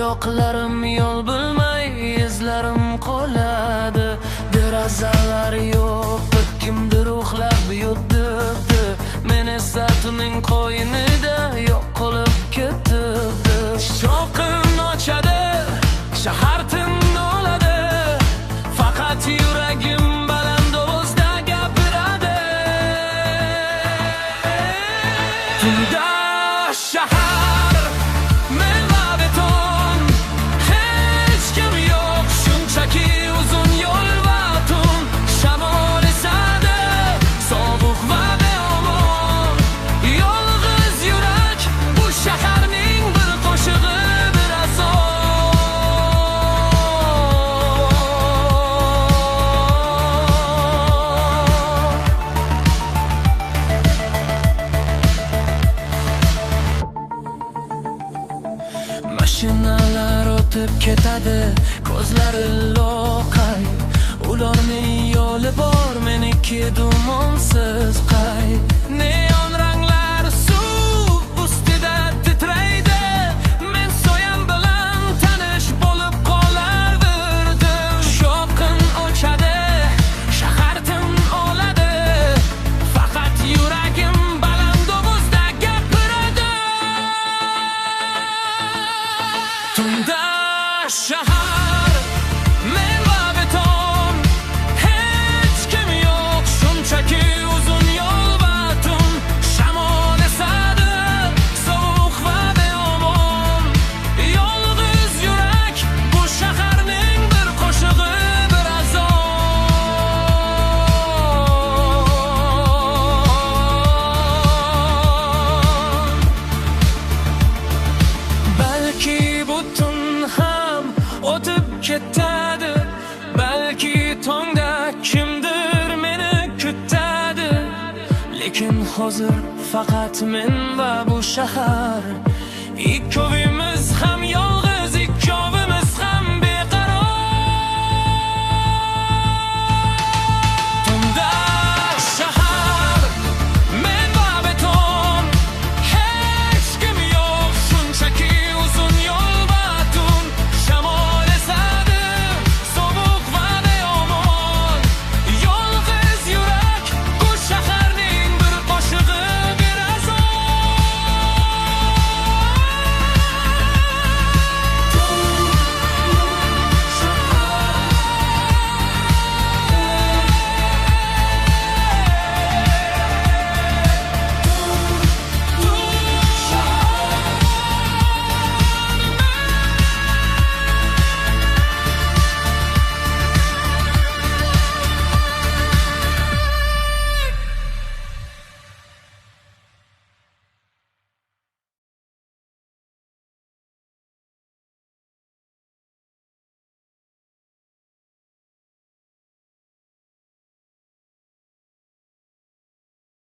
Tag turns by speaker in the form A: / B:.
A: oyoqlarim yo'l bilmay, izlarim qoladi. Derazalar yo'q, bir kimdir uxlab yotibdi. Men esa tuning qo'ynida yo'q qolib ketibdi. Shovqin ochadi, shahar tin oladi, faqat yuragim baland ovozda gapiradi. Tunda shahar men va beton, hech kim yo'q, shunchaki uzun yo'l va tun. Shamol esadi, sovuq va beomon, yolg'iz yurak bu shaharning bir qo'shig'i, bir azon. Mashinalar o'tib ketadi, ko'zlari loqay. Ularning yo'li bor, meniki dumonsiz qay. Neon ranglar suv ustida titraydi, men soyam bilan tanish bo'lib qolardim. Shovqin ochadi, shahar tin oladi, faqat yuragim baland ovozda gapiradi. Tunda shahar men va beton, hech kim yo'q, shunchaki uzun yo'l va tun. Shamol esadi, sovuq va beomon, yolg'iz yurak bu shaharning bir qo'shig'i, bir azon. Balki butun ham o'tib ketadi, balki tongda kimdir meni kutadi. Lekin hozir faqat men va bu shahar, ikkovimiz